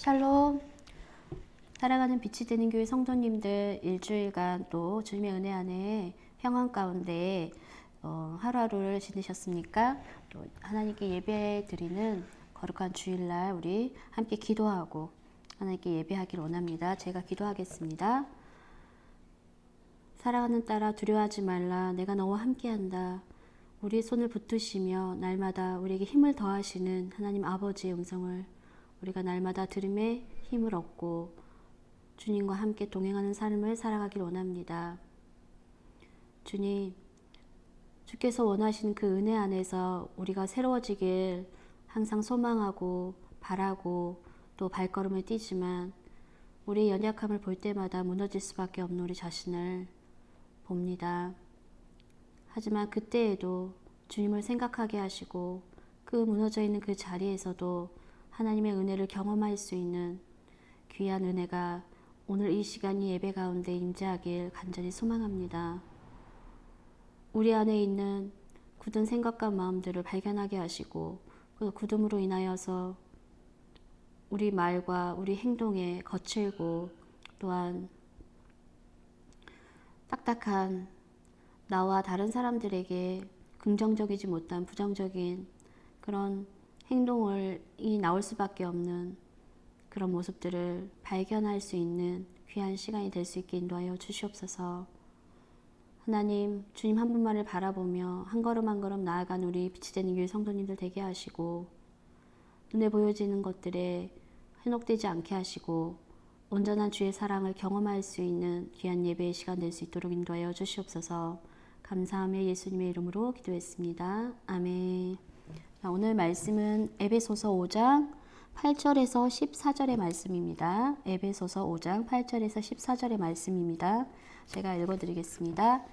샬롬. 사랑하는 빛이 되는 교회 성도님들, 일주일간 또 주님의 은혜 안에 평안 가운데 하루하루를 지내셨습니까? 또 하나님께 예배 드리는 거룩한 주일날 우리 함께 기도하고 하나님께 예배하길 원합니다. 제가 기도하겠습니다. 사랑하는 딸아, 두려워하지 말라. 내가 너와 함께한다. 우리의 손을 붙드시며 날마다 우리에게 힘을 더하시는 하나님 아버지의 음성을 우리가 날마다 들음에 힘을 얻고 주님과 함께 동행하는 삶을 살아가길 원합니다. 주님, 주께서 원하시는 그 은혜 안에서 우리가 새로워지길 항상 소망하고 바라고 또 발걸음을 뛰지만 우리의 연약함을 볼 때마다 무너질 수밖에 없는 우리 자신을 봅니다. 하지만 그때에도 주님을 생각하게 하시고 그 무너져 있는 그 자리에서도 하나님의 은혜를 경험할 수 있는 귀한 은혜가 오늘 이 시간이 예배 가운데 임재하길 간절히 소망합니다. 우리 안에 있는 굳은 생각과 마음들을 발견하게 하시고 그 굳음으로 인하여서 우리 말과 우리 행동에 거칠고 또한 딱딱한 나와 다른 사람들에게 긍정적이지 못한 부정적인 그런 행동이 나올 수밖에 없는 그런 모습들을 발견할 수 있는 귀한 시간이 될 수 있게 인도하여 주시옵소서. 하나님, 주님 한 분만을 바라보며 한 걸음 한 걸음 나아간 우리 빛이 되는 교회 성도님들 되게 하시고 눈에 보여지는 것들에 현혹되지 않게 하시고 온전한 주의 사랑을 경험할 수 있는 귀한 예배의 시간 될 수 있도록 인도하여 주시옵소서. 감사하며 예수님의 이름으로 기도했습니다. 아멘. 자, 오늘 말씀은 에베소서 5장 8절에서 14절의 말씀입니다. 에베소서 5장 8절에서 14절의 말씀입니다. 제가 읽어드리겠습니다.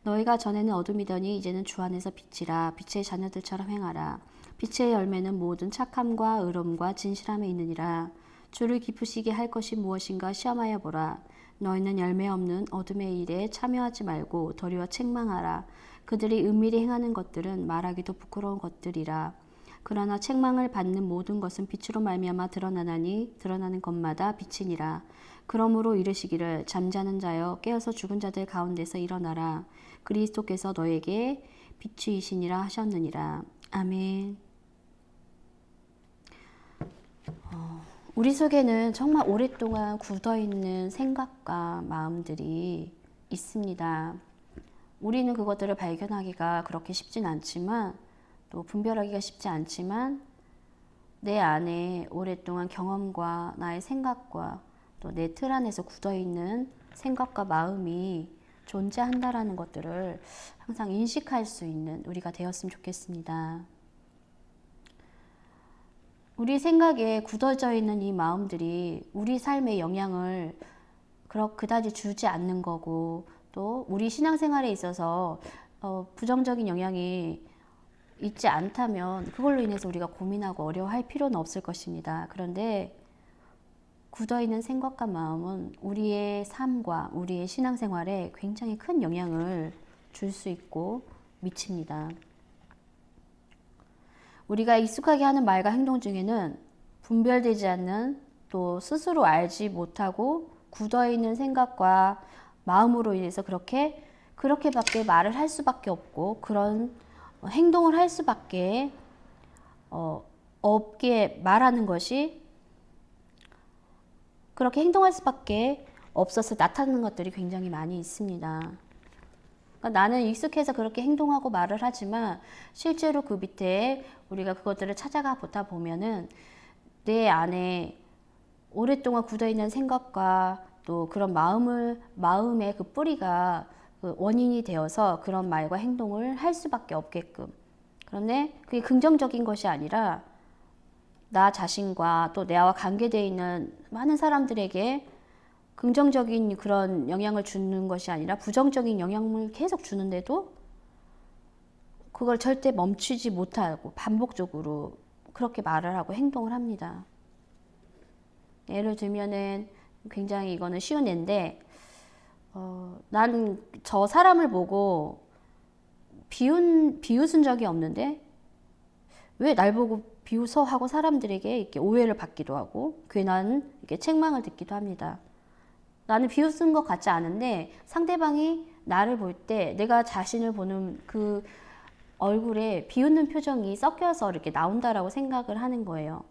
너희가 전에는 어둠이더니 이제는 주 안에서 빛이라. 빛의 자녀들처럼 행하라. 빛의 열매는 모든 착함과 의로움과 진실함에 있느니라. 주를 기쁘시게 할 것이 무엇인가 시험하여 보라. 너희는 열매 없는 어둠의 일에 참여하지 말고 도리어 책망하라. 그들이 은밀히 행하는 것들은 말하기도 부끄러운 것들이라. 그러나 책망을 받는 모든 것은 빛으로 말미암아 드러나나니 드러나는 것마다 빛이니라. 그러므로 이르시기를 잠자는 자여 깨어서 죽은 자들 가운데서 일어나라. 그리스도께서 너에게 빛이시니라 하셨느니라. 아멘. 우리 속에는 정말 오랫동안 굳어있는 생각과 마음들이 있습니다. 우리는 그것들을 발견하기가 그렇게 쉽진 않지만 또 분별하기가 쉽지 않지만 내 안에 오랫동안 경험과 나의 생각과 또 내 틀 안에서 굳어있는 생각과 마음이 존재한다라는 것들을 항상 인식할 수 있는 우리가 되었으면 좋겠습니다. 우리 생각에 굳어져 있는 이 마음들이 우리 삶에 영향을 그다지 주지 않는 거고 또 우리 신앙생활에 있어서 부정적인 영향이 있지 않다면 그걸로 인해서 우리가 고민하고 어려워할 필요는 없을 것입니다. 그런데 굳어있는 생각과 마음은 우리의 삶과 우리의 신앙생활에 굉장히 큰 영향을 줄 수 있고 미칩니다. 우리가 익숙하게 하는 말과 행동 중에는 분별되지 않는 또 스스로 알지 못하고 굳어있는 생각과 마음으로 인해서 그렇게밖에 말을 할 수밖에 없고 그런 행동을 할 수밖에 없게 말하는 것이 그렇게 행동할 수밖에 없어서 나타나는 것들이 굉장히 많이 있습니다. 그러니까 나는 익숙해서 그렇게 행동하고 말을 하지만 실제로 그 밑에 우리가 그것들을 찾아가 보다 보면은 내 안에 오랫동안 굳어있는 생각과 또 그런 마음의 그 뿌리가 그 원인이 되어서 그런 말과 행동을 할 수밖에 없게끔. 그런데 그게 긍정적인 것이 아니라 나 자신과 또 나와 관계되어 있는 많은 사람들에게 긍정적인 그런 영향을 주는 것이 아니라 부정적인 영향을 계속 주는데도 그걸 절대 멈추지 못하고 반복적으로 그렇게 말을 하고 행동을 합니다. 예를 들면은 굉장히 이거는 쉬운 예인데 난 저 사람을 보고 비웃은 적이 없는데 왜 날 보고 비웃어하고 사람들에게 이렇게 오해를 받기도 하고 괜한 이렇게 책망을 듣기도 합니다. 나는 비웃은 것 같지 않은데 상대방이 나를 볼 때 내가 자신을 보는 그 얼굴에 비웃는 표정이 섞여서 이렇게 나온다라고 생각을 하는 거예요.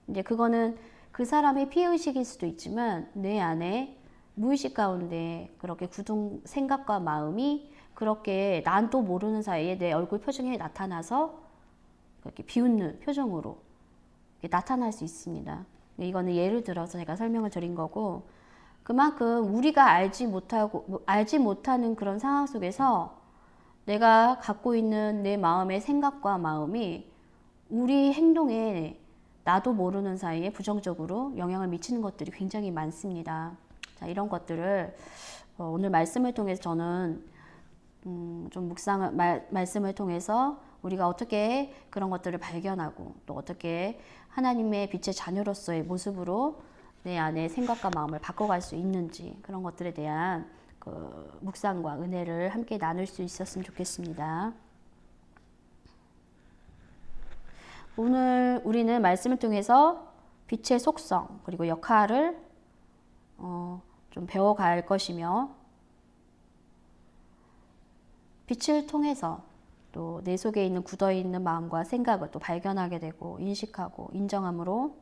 이제 그거는 그 사람의 피해의식일 수도 있지만 내 안에 무의식 가운데 그렇게 굳은 생각과 마음이 그렇게 난 또 모르는 사이에 내 얼굴 표정에 나타나서 이렇게 비웃는 표정으로 이렇게 나타날 수 있습니다. 이거는 예를 들어서 제가 설명을 드린 거고, 그만큼 우리가 알지 못하는 그런 상황 속에서 내가 갖고 있는 내 마음의 생각과 마음이 우리 행동에 나도 모르는 사이에 부정적으로 영향을 미치는 것들이 굉장히 많습니다. 자, 이런 것들을 오늘 말씀을 통해서 저는 좀 말씀을 통해서 우리가 어떻게 그런 것들을 발견하고 또 어떻게 하나님의 빛의 자녀로서의 모습으로 내 안에 생각과 마음을 바꿔갈 수 있는지, 그런 것들에 대한 그 묵상과 은혜를 함께 나눌 수 있었으면 좋겠습니다. 오늘 우리는 말씀을 통해서 빛의 속성 그리고 역할을 좀 배워갈 것이며, 빛을 통해서 또 내 속에 있는 굳어있는 마음과 생각을 또 발견하게 되고 인식하고 인정함으로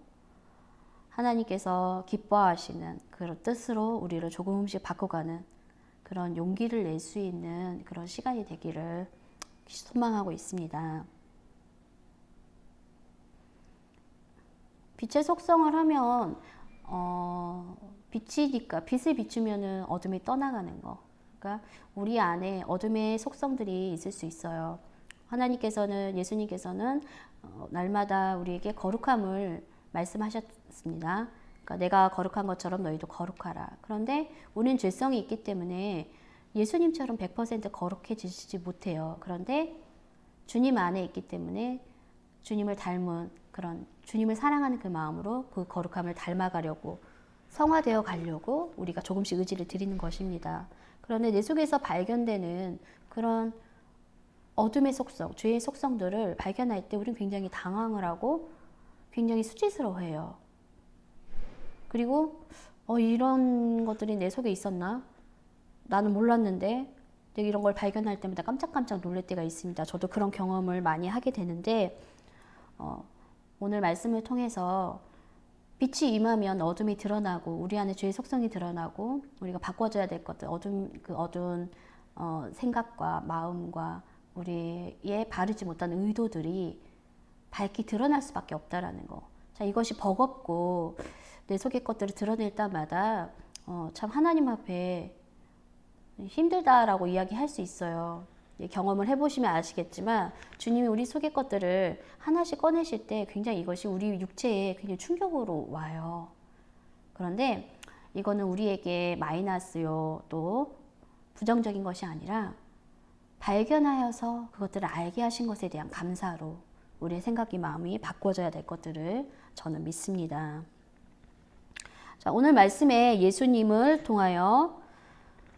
하나님께서 기뻐하시는 그런 뜻으로 우리를 조금씩 바꿔가는 그런 용기를 낼 수 있는 그런 시간이 되기를 소망하고 있습니다. 빛의 속성을 하면 빛이니까 빛을 비추면은 어둠이 떠나가는 거. 그러니까 우리 안에 어둠의 속성들이 있을 수 있어요. 예수님께서는 날마다 우리에게 거룩함을 말씀하셨습니다. 그러니까 내가 거룩한 것처럼 너희도 거룩하라. 그런데 우리는 죄성이 있기 때문에 예수님처럼 100% 거룩해지지 못해요. 그런데 주님 안에 있기 때문에 주님을 닮은 그런 주님을 사랑하는 그 마음으로 그 거룩함을 닮아가려고 성화되어 가려고 우리가 조금씩 의지를 드리는 것입니다. 그런데 내 속에서 발견되는 그런 어둠의 속성, 죄의 속성들을 발견할 때 우리는 굉장히 당황을 하고 굉장히 수치스러워해요. 그리고 이런 것들이 내 속에 있었나? 나는 몰랐는데 내가 이런 걸 발견할 때마다 깜짝깜짝 놀랄 때가 있습니다. 저도 그런 경험을 많이 하게 되는데 오늘 말씀을 통해서 빛이 임하면 어둠이 드러나고 우리 안에 죄의 속성이 드러나고 우리가 바꿔줘야 될 것들, 어두운 생각과 마음과 우리의 바르지 못한 의도들이 밝히 드러날 수밖에 없다라는 거. 자, 이것이 버겁고 내 속의 것들을 드러낼 때마다 참 하나님 앞에 힘들다라고 이야기할 수 있어요. 경험을 해보시면 아시겠지만 주님이 우리 속의 것들을 하나씩 꺼내실 때 굉장히 이것이 우리 육체에 굉장히 충격으로 와요. 그런데 이거는 우리에게 마이너스요 또 부정적인 것이 아니라 발견하여서 그것들을 알게 하신 것에 대한 감사로 우리의 생각이 마음이 바꿔져야 될 것들을 저는 믿습니다. 자, 오늘 말씀에 예수님을 통하여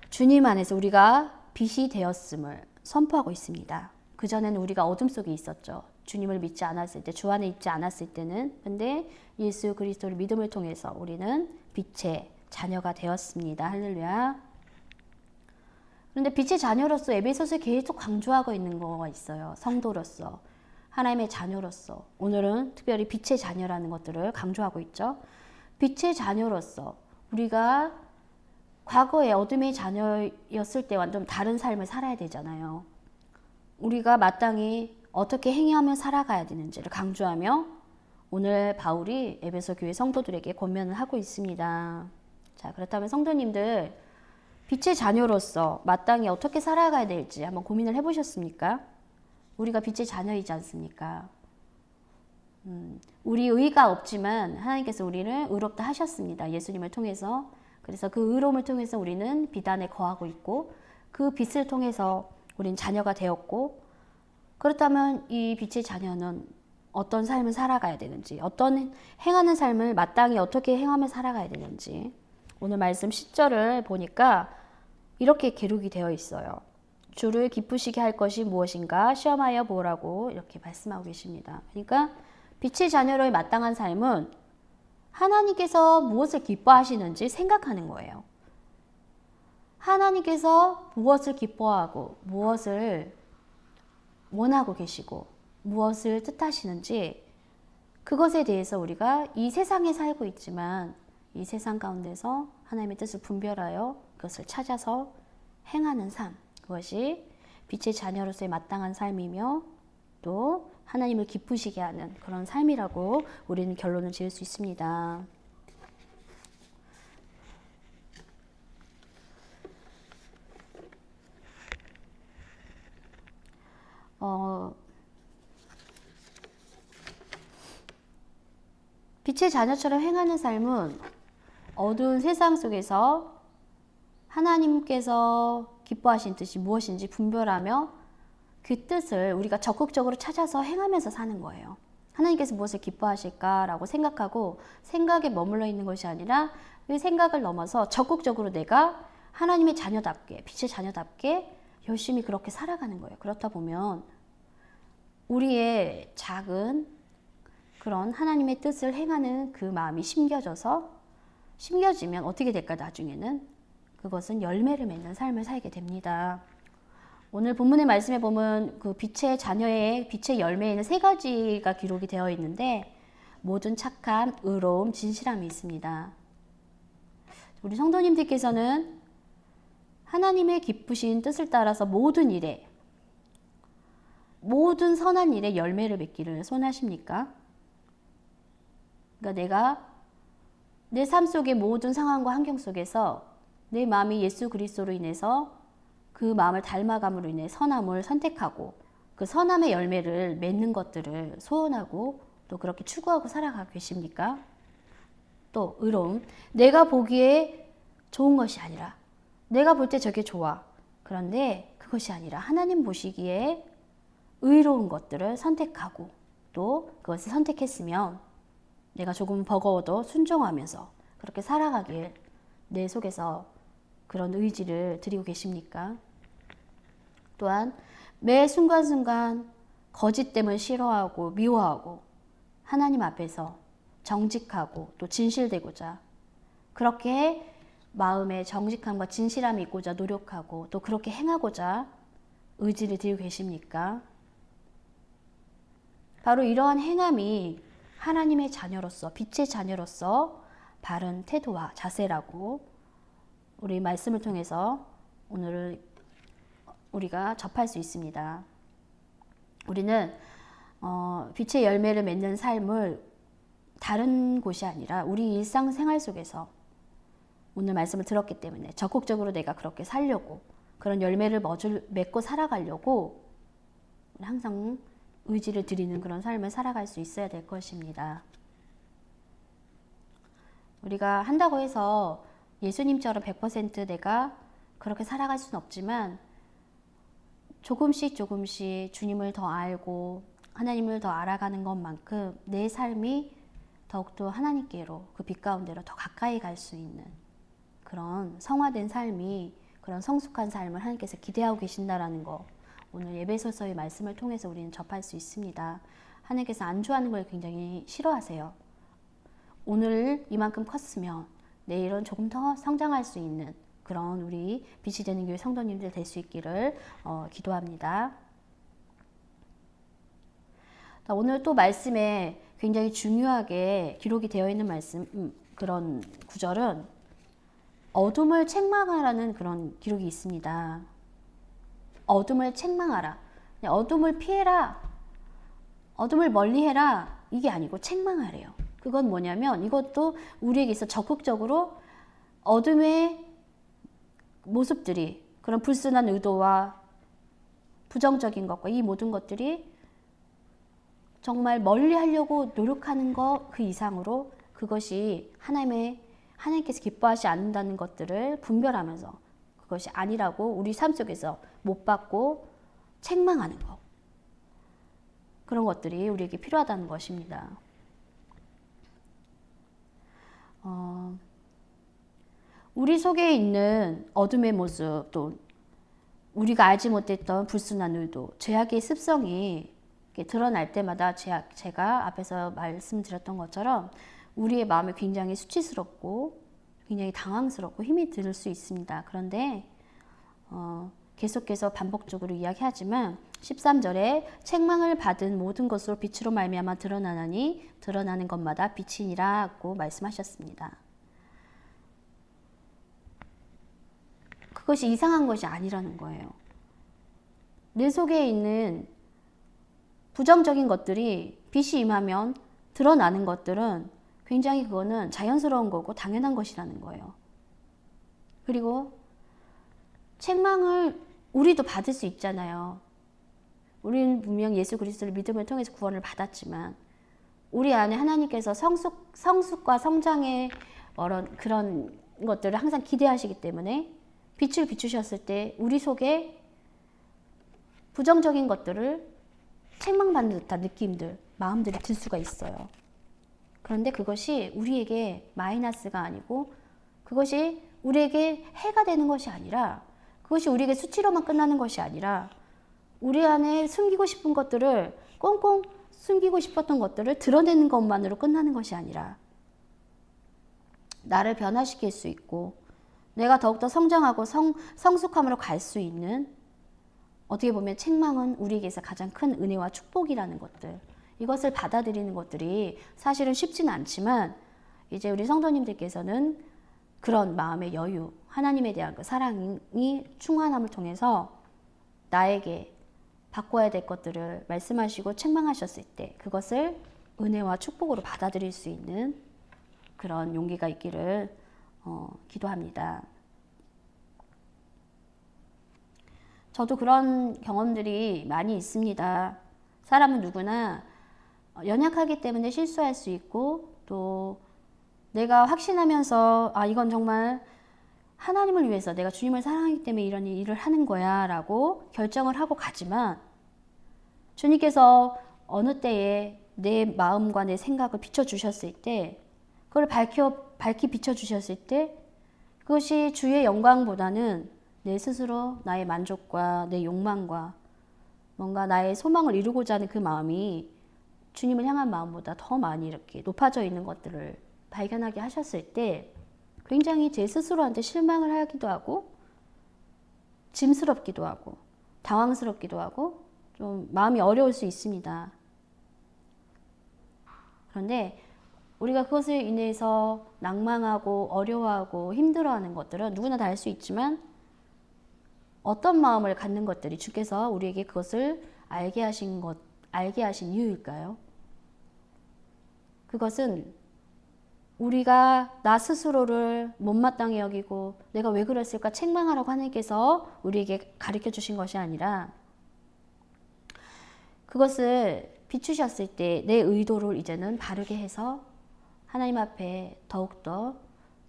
주님 안에서 우리가 빛이 되었음을 선포하고 있습니다. 그전에는 우리가 어둠 속에 있었죠. 주님을 믿지 않았을 때, 주 안에 있지 않았을 때는. 근데 예수 그리스도를 믿음을 통해서 우리는 빛의 자녀가 되었습니다. 할렐루야. 그런데 빛의 자녀로서 에베소서에 계속 강조하고 있는 거가 있어요. 성도로서, 하나님의 자녀로서. 오늘은 특별히 빛의 자녀라는 것들을 강조하고 있죠. 빛의 자녀로서 우리가 과거에 어둠의 자녀였을 때와 좀 다른 삶을 살아야 되잖아요. 우리가 마땅히 어떻게 행하며 살아가야 되는지를 강조하며 오늘 바울이 에베소 교회 성도들에게 권면을 하고 있습니다. 자, 그렇다면 성도님들 빛의 자녀로서 마땅히 어떻게 살아가야 될지 한번 고민을 해보셨습니까? 우리가 빛의 자녀이지 않습니까? 우리 의가 없지만 하나님께서 우리를 의롭다 하셨습니다. 예수님을 통해서. 그래서 그 의로움을 통해서 우리는 빛 안에 거하고 있고 그 빛을 통해서 우린 자녀가 되었고, 그렇다면 이 빛의 자녀는 어떤 삶을 살아가야 되는지, 어떤 행하는 삶을 마땅히 어떻게 행하며 살아가야 되는지 오늘 말씀 10절을 보니까 이렇게 기록이 되어 있어요. 주를 기쁘시게 할 것이 무엇인가 시험하여 보라고 이렇게 말씀하고 계십니다. 그러니까 빛의 자녀로의 마땅한 삶은 하나님께서 무엇을 기뻐하시는지 생각하는 거예요. 하나님께서 무엇을 기뻐하고 무엇을 원하고 계시고 무엇을 뜻하시는지 그것에 대해서 우리가 이 세상에 살고 있지만 이 세상 가운데서 하나님의 뜻을 분별하여 그것을 찾아서 행하는 삶, 그것이 빛의 자녀로서의 마땅한 삶이며 또 하나님을 기쁘시게 하는 그런 삶이라고 우리는 결론을 지을 수 있습니다. 빛의 자녀처럼 행하는 삶은 어두운 세상 속에서 하나님께서 기뻐하신 뜻이 무엇인지 분별하며 그 뜻을 우리가 적극적으로 찾아서 행하면서 사는 거예요. 하나님께서 무엇을 기뻐하실까라고 생각하고 생각에 머물러 있는 것이 아니라 그 생각을 넘어서 적극적으로 내가 하나님의 자녀답게, 빛의 자녀답게 열심히 그렇게 살아가는 거예요. 그렇다 보면 우리의 작은 그런 하나님의 뜻을 행하는 그 마음이 심겨지면 어떻게 될까 나중에는 그것은 열매를 맺는 삶을 살게 됩니다. 오늘 본문의 말씀에 보면 그 빛의 자녀의 빛의 열매에는 3가지가 기록이 되어 있는데 모든 착함, 의로움, 진실함이 있습니다. 우리 성도님들께서는 하나님의 기쁘신 뜻을 따라서 모든 일에 모든 선한 일에 열매를 맺기를 소원하십니까? 그러니까 내가 내 삶 속의 모든 상황과 환경 속에서 내 마음이 예수 그리스도로 인해서 그 마음을 닮아감으로 인해 선함을 선택하고 그 선함의 열매를 맺는 것들을 소원하고 또 그렇게 추구하고 살아가고 계십니까? 또 의로움, 내가 보기에 좋은 것이 아니라 내가 볼 때 저게 좋아. 그런데 그것이 아니라 하나님 보시기에 의로운 것들을 선택하고 또 그것을 선택했으면 내가 조금 버거워도 순종하면서 그렇게 살아가길 내 속에서 그런 의지를 드리고 계십니까? 또한 매 순간순간 거짓됨을 싫어하고 미워하고 하나님 앞에서 정직하고 또 진실되고자 그렇게 마음에 정직함과 진실함이 있고자 노력하고 또 그렇게 행하고자 의지를 드리고 계십니까? 바로 이러한 행함이 하나님의 자녀로서 빛의 자녀로서 바른 태도와 자세라고 우리 말씀을 통해서 오늘 우리가 접할 수 있습니다. 우리는 빛의 열매를 맺는 삶을 다른 곳이 아니라 우리 일상생활 속에서 오늘 말씀을 들었기 때문에 적극적으로 내가 그렇게 살려고 그런 열매를 맺고 살아가려고 항상 의지를 드리는 그런 삶을 살아갈 수 있어야 될 것입니다. 우리가 한다고 해서 예수님처럼 100% 내가 그렇게 살아갈 수는 없지만 조금씩 주님을 더 알고 하나님을 더 알아가는 것만큼 내 삶이 더욱더 하나님께로 그 빛 가운데로 더 가까이 갈 수 있는 그런 성화된 삶이 그런 성숙한 삶을 하나님께서 기대하고 계신다라는 거 오늘 예배소서의 말씀을 통해서 우리는 접할 수 있습니다. 하나님께서 안주하는 걸 굉장히 싫어하세요. 오늘 이만큼 컸으면 내일은 조금 더 성장할 수 있는 그런 우리 빛이 되는 교회 성도님들 될 수 있기를 기도합니다. 오늘 또 말씀에 굉장히 중요하게 기록이 되어 있는 말씀 그런 구절은 어둠을 책망하라는 그런 기록이 있습니다. 어둠을 책망하라. 어둠을 피해라. 어둠을 멀리해라. 이게 아니고 책망하래요. 그건 뭐냐면 이것도 우리에게 있어 적극적으로 어둠의 모습들이 그런 불순한 의도와 부정적인 것과 이 모든 것들이 정말 멀리 하려고 노력하는 것 그 이상으로 그것이 하나님께서 기뻐하지 않는다는 것들을 분별하면서 그것이 아니라고 우리 삶 속에서 못 받고 책망하는 것. 그런 것들이 우리에게 필요하다는 것입니다. 우리 속에 있는 어둠의 모습 또 우리가 알지 못했던 불순한 의도, 죄악의 습성이 드러날 때마다 제가 앞에서 말씀드렸던 것처럼 우리의 마음이 굉장히 수치스럽고 굉장히 당황스럽고 힘이 들 수 있습니다. 그런데 계속해서 반복적으로 이야기하지만 13절에 책망을 받은 모든 것으로 빛으로 말미암아 드러나나니 드러나는 것마다 빛이니라고 말씀하셨습니다. 그것이 이상한 것이 아니라는 거예요. 내 속에 있는 부정적인 것들이 빛이 임하면 드러나는 것들은 굉장히 그거는 자연스러운 거고 당연한 것이라는 거예요. 그리고 책망을 우리도 받을 수 있잖아요. 우리는 분명 예수 그리스도를 믿음을 통해서 구원을 받았지만 우리 안에 하나님께서 성숙과 성장의 그런 것들을 항상 기대하시기 때문에 빛을 비추셨을 때 우리 속에 부정적인 것들을 책망받는 듯한 느낌들, 마음들이 들 수가 있어요. 그런데 그것이 우리에게 마이너스가 아니고 그것이 우리에게 해가 되는 것이 아니라 그것이 우리에게 수치로만 끝나는 것이 아니라 우리 안에 숨기고 싶은 것들을 꽁꽁 숨기고 싶었던 것들을 드러내는 것만으로 끝나는 것이 아니라 나를 변화시킬 수 있고 내가 더욱더 성장하고 성숙함으로 갈 수 있는 어떻게 보면 책망은 우리에게서 가장 큰 은혜와 축복이라는 것들 이것을 받아들이는 것들이 사실은 쉽지는 않지만 이제 우리 성도님들께서는 그런 마음의 여유 하나님에 대한 그 사랑이 충만함을 통해서 나에게 바꿔야 될 것들을 말씀하시고 책망하셨을 때 그것을 은혜와 축복으로 받아들일 수 있는 그런 용기가 있기를 기도합니다. 저도 그런 경험들이 많이 있습니다. 사람은 누구나 연약하기 때문에 실수할 수 있고 또 내가 확신하면서 이건 정말 하나님을 위해서 내가 주님을 사랑하기 때문에 이런 일을 하는 거야 라고 결정을 하고 가지만 주님께서 어느 때에 내 마음과 내 생각을 비춰주셨을 때 그걸 밝히 비춰주셨을 때 그것이 주의 영광보다는 내 스스로 나의 만족과 내 욕망과 뭔가 나의 소망을 이루고자 하는 그 마음이 주님을 향한 마음보다 더 많이 이렇게 높아져 있는 것들을 발견하게 하셨을 때 굉장히 제 스스로한테 실망을 하기도 하고 짐스럽기도 하고 당황스럽기도 하고 좀 마음이 어려울 수 있습니다. 그런데 우리가 그것을 인해서 낭망하고 어려워하고 힘들어하는 것들은 누구나 다 할 수 있지만 어떤 마음을 갖는 것들이 주께서 우리에게 그것을 알게 하신 이유일까요? 그것은 우리가 나 스스로를 못마땅히 여기고 내가 왜 그랬을까 책망하라고 하나님께서 우리에게 가르쳐 주신 것이 아니라 그것을 비추셨을 때 내 의도를 이제는 바르게 해서 하나님 앞에 더욱더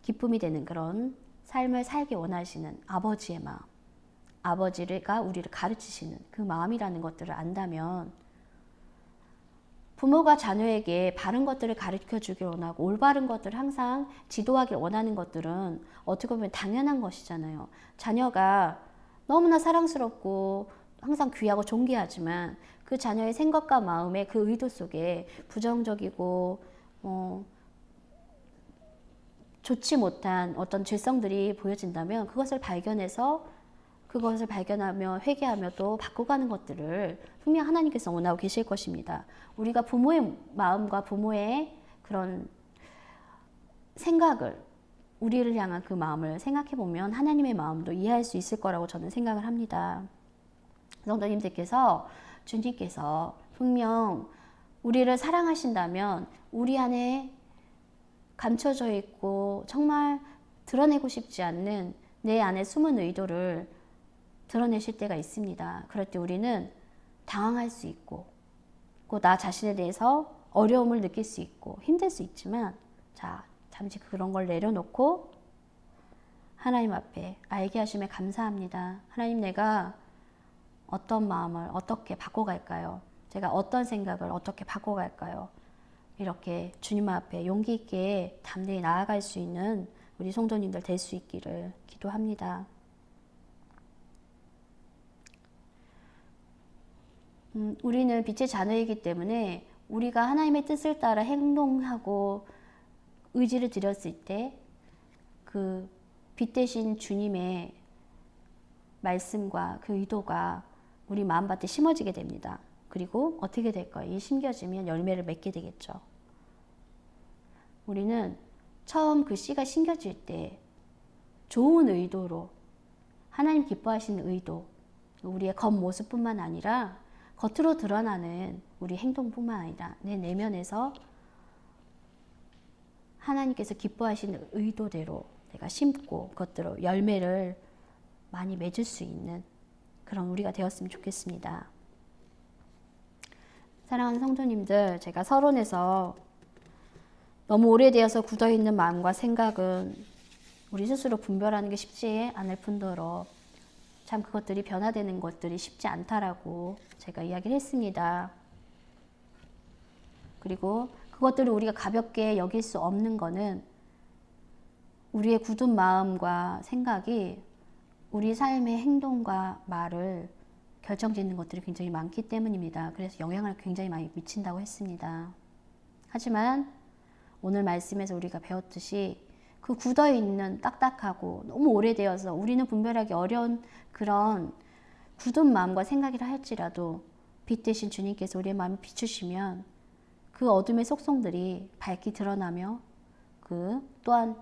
기쁨이 되는 그런 삶을 살기 원하시는 아버지의 마음, 아버지가 우리를 가르치시는 그 마음이라는 것들을 안다면 부모가 자녀에게 바른 것들을 가르쳐 주길 원하고 올바른 것들을 항상 지도하길 원하는 것들은 어떻게 보면 당연한 것이잖아요. 자녀가 너무나 사랑스럽고 항상 귀하고 존귀하지만 그 자녀의 생각과 마음의 그 의도 속에 부정적이고 좋지 못한 어떤 죄성들이 보여진다면 그것을 발견하며 회개하며 또 바꿔가는 것들을 분명 하나님께서 원하고 계실 것입니다. 우리가 부모의 마음과 부모의 그런 생각을 우리를 향한 그 마음을 생각해 보면 하나님의 마음도 이해할 수 있을 거라고 저는 생각을 합니다. 성도님들께서 주님께서 분명 우리를 사랑하신다면 우리 안에 감춰져 있고 정말 드러내고 싶지 않는 내 안에 숨은 의도를 드러내실 때가 있습니다. 그럴 때 우리는 당황할 수 있고 나 자신에 대해서 어려움을 느낄 수 있고 힘들 수 있지만 잠시 그런 걸 내려놓고 하나님 앞에 알게 하심에 감사합니다. 하나님, 내가 어떤 마음을 어떻게 바꿔갈까요? 제가 어떤 생각을 어떻게 바꿔갈까요? 이렇게 주님 앞에 용기 있게 담대히 나아갈 수 있는 우리 성도님들 될 수 있기를 기도합니다. 우리는 빛의 자녀이기 때문에 우리가 하나님의 뜻을 따라 행동하고 의지를 드렸을 때 그 빛 대신 주님의 말씀과 그 의도가 우리 마음밭에 심어지게 됩니다. 그리고 어떻게 될까요? 이 심겨지면 열매를 맺게 되겠죠. 우리는 처음 그 씨가 심겨질 때 좋은 의도로 하나님 기뻐하시는 의도, 우리의 겉모습뿐만 아니라 겉으로 드러나는 우리 행동뿐만 아니라 내 내면에서 하나님께서 기뻐하시는 의도대로 내가 심고 그것대로 열매를 많이 맺을 수 있는 그런 우리가 되었으면 좋겠습니다. 사랑하는 성도님들, 제가 서론에서 너무 오래되어서 굳어있는 마음과 생각은 우리 스스로 분별하는 게 쉽지 않을 뿐더러 참 그것들이 변화되는 것들이 쉽지 않다라고 제가 이야기를 했습니다. 그리고 그것들을 우리가 가볍게 여길 수 없는 거는 우리의 굳은 마음과 생각이 우리 삶의 행동과 말을 결정짓는 것들이 굉장히 많기 때문입니다. 그래서 영향을 굉장히 많이 미친다고 했습니다. 하지만 오늘 말씀에서 우리가 배웠듯이 그 굳어있는 딱딱하고 너무 오래되어서 우리는 분별하기 어려운 그런 굳은 마음과 생각이라 할지라도 빛 대신 주님께서 우리의 마음을 비추시면 그 어둠의 속성들이 밝게 드러나며 그 또한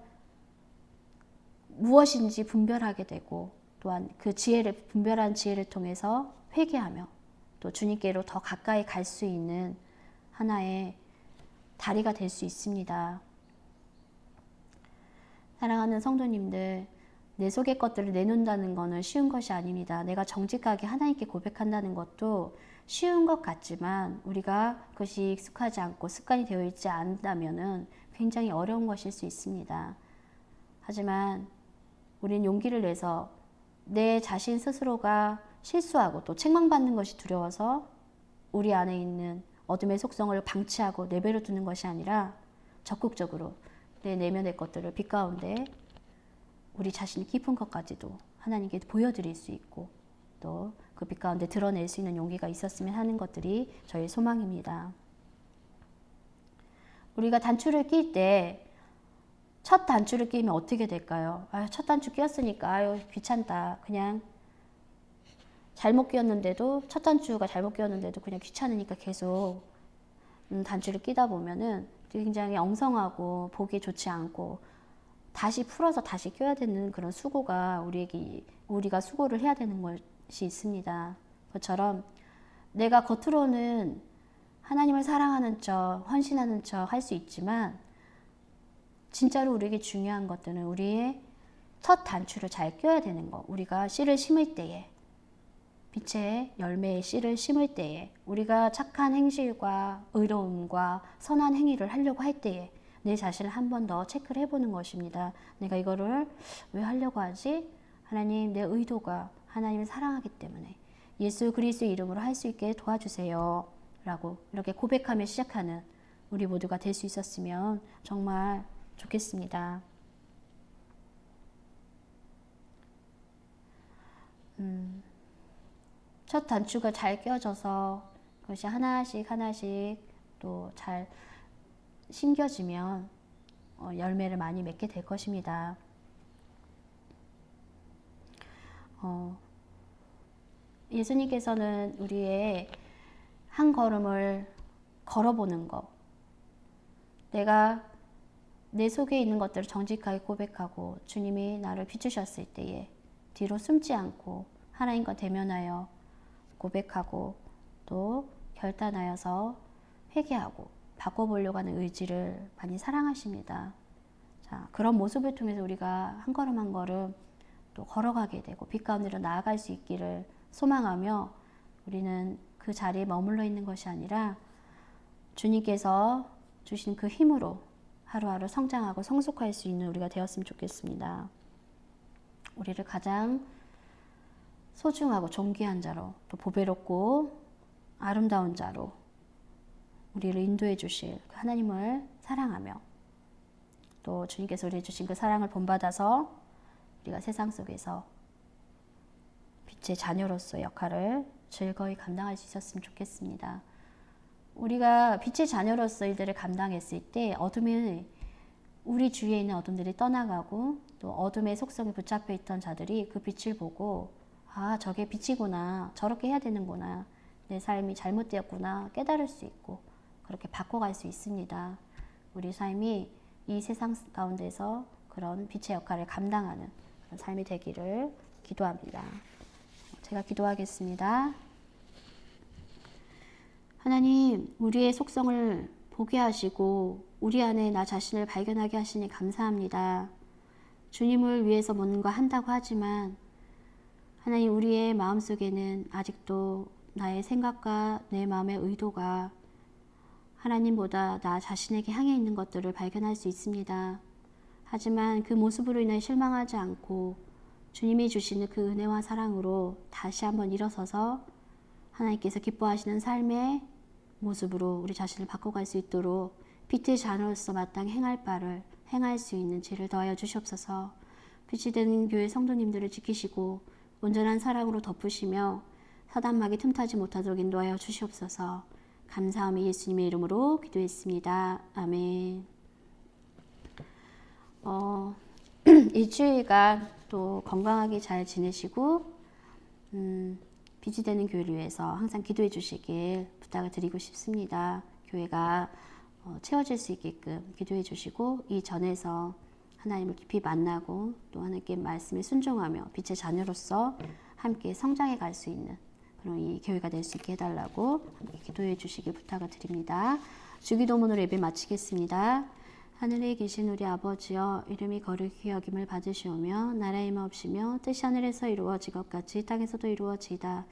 무엇인지 분별하게 되고 또한 그 지혜를 분별한 지혜를 통해서 회개하며 또 주님께로 더 가까이 갈 수 있는 하나의 다리가 될 수 있습니다. 사랑하는 성도님들, 내 속의 것들을 내놓는다는 것은 쉬운 것이 아닙니다. 내가 정직하게 하나님께 고백한다는 것도 쉬운 것 같지만 우리가 그것이 익숙하지 않고 습관이 되어 있지 않다면 굉장히 어려운 것일 수 있습니다. 하지만 우리는 용기를 내서 내 자신 스스로가 실수하고 또 책망받는 것이 두려워서 우리 안에 있는 어둠의 속성을 방치하고 내버려 두는 것이 아니라 적극적으로 내 내면의 것들을 빛 가운데 우리 자신이 깊은 것까지도 하나님께 보여드릴 수 있고 또 그 빛 가운데 드러낼 수 있는 용기가 있었으면 하는 것들이 저의 소망입니다. 우리가 단추를 낄 때 첫 단추를 끼면 어떻게 될까요? 첫 단추 끼었으니까 귀찮다. 그냥 잘못 끼었는데도 첫 단추가 잘못 끼었는데도 그냥 귀찮으니까 계속 단추를 끼다 보면은 굉장히 엉성하고 보기 좋지 않고 다시 풀어서 다시 껴야 되는 그런 수고가 우리가 수고를 해야 되는 것이 있습니다. 그것처럼 내가 겉으로는 하나님을 사랑하는 척, 헌신하는 척 할 수 있지만 진짜로 우리에게 중요한 것들은 우리의 첫 단추를 잘 껴야 되는 것. 우리가 씨를 심을 때에 빛의 열매의 씨를 심을 때에 우리가 착한 행실과 의로움과 선한 행위를 하려고 할 때에 내 자신을 한 번 더 체크를 해보는 것입니다. 내가 이거를 왜 하려고 하지? 하나님, 내 의도가 하나님을 사랑하기 때문에 예수 그리스도의 이름으로 할 수 있게 도와주세요. 라고 이렇게 고백하며 시작하는 우리 모두가 될 수 있었으면 정말 좋겠습니다. 첫 단추가 잘 껴져서 그것이 하나씩 또 잘 심겨지면 열매를 많이 맺게 될 것입니다. 예수님께서는 우리의 한 걸음을 걸어보는 것, 내가 내 속에 있는 것들을 정직하게 고백하고 주님이 나를 비추셨을 때에 뒤로 숨지 않고 하나님과 대면하여 고백하고 또 결단하여서 회개하고 바꿔보려고 하는 의지를 많이 사랑하십니다. 자, 그런 모습을 통해서 우리가 한 걸음 한 걸음 또 걸어가게 되고 빛 가운데로 나아갈 수 있기를 소망하며 우리는 그 자리에 머물러 있는 것이 아니라 주님께서 주신 그 힘으로 하루하루 성장하고 성숙할 수 있는 우리가 되었으면 좋겠습니다. 우리를 가장 소중하고 존귀한 자로 또 보배롭고 아름다운 자로 우리를 인도해 주실 하나님을 사랑하며 또 주님께서 우리에게 주신 그 사랑을 본받아서 우리가 세상 속에서 빛의 자녀로서의 역할을 즐거이 감당할 수 있었으면 좋겠습니다. 우리가 빛의 자녀로서 일들을 감당했을 때 어둠이 우리 주위에 있는 어둠들이 떠나가고 또 어둠의 속성에 붙잡혀 있던 자들이 그 빛을 보고 아 저게 빛이구나 저렇게 해야 되는구나 내 삶이 잘못되었구나 깨달을 수 있고 그렇게 바꿔갈 수 있습니다. 우리 삶이 이 세상 가운데서 그런 빛의 역할을 감당하는 그런 삶이 되기를 기도합니다. 제가 기도하겠습니다. 하나님, 우리의 속성을 보게 하시고 우리 안에 나 자신을 발견하게 하시니 감사합니다. 주님을 위해서 뭔가 한다고 하지만 하나님 우리의 마음속에는 아직도 나의 생각과 내 마음의 의도가 하나님보다 나 자신에게 향해 있는 것들을 발견할 수 있습니다. 하지만 그 모습으로 인해 실망하지 않고 주님이 주시는 그 은혜와 사랑으로 다시 한번 일어서서 하나님께서 기뻐하시는 삶의 모습으로 우리 자신을 바꿔갈 수 있도록 빛의 자녀로서 마땅히 행할 바를 행할 수 있는 지혜를 더하여 주시옵소서. 빛이 되는 교회 성도님들을 지키시고 온전한 사랑으로 덮으시며 사단막이 틈타지 못하도록 인도하여 주시옵소서. 감사함이 예수님의 이름으로 기도했습니다. 아멘. 일주일간 또 건강하게 잘 지내시고 빛이 되는 교회를 위해서 항상 기도해 주시길 부탁을 드리고 싶습니다. 교회가 채워질 수 있게끔 기도해 주시고 이 전에서 하나님을 깊이 만나고 또 하나님께 말씀에 순종하며 빛의 자녀로서 함께 성장해 갈 수 있는 그런 이 교회가 될 수 있게 해달라고 함께 기도해 주시길 부탁을 드립니다. 주기도문으로 예배 마치겠습니다. 하늘에 계신 우리 아버지여, 이름이 거룩히 여김을 받으시오며 나라의 임하옵시며 뜻이 하늘에서 이루어진 것 같이 땅에서도 이루어지이다.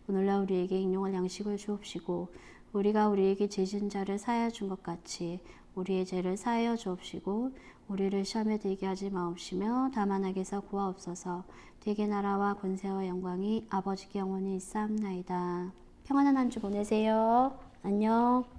오늘날 우리에게 일용할 양식을 주옵시고 우리가 우리에게 죄진 자를 사하여 준 것 같이 우리의 죄를 사하여 주옵시고 우리를 시험에 들게 하지 마옵시며 다만 악에서 구하옵소서. 되게 나라와 권세와 영광이 아버지께 영원히 있사옵나이다. 평안한 한 주 보내세요. 안녕.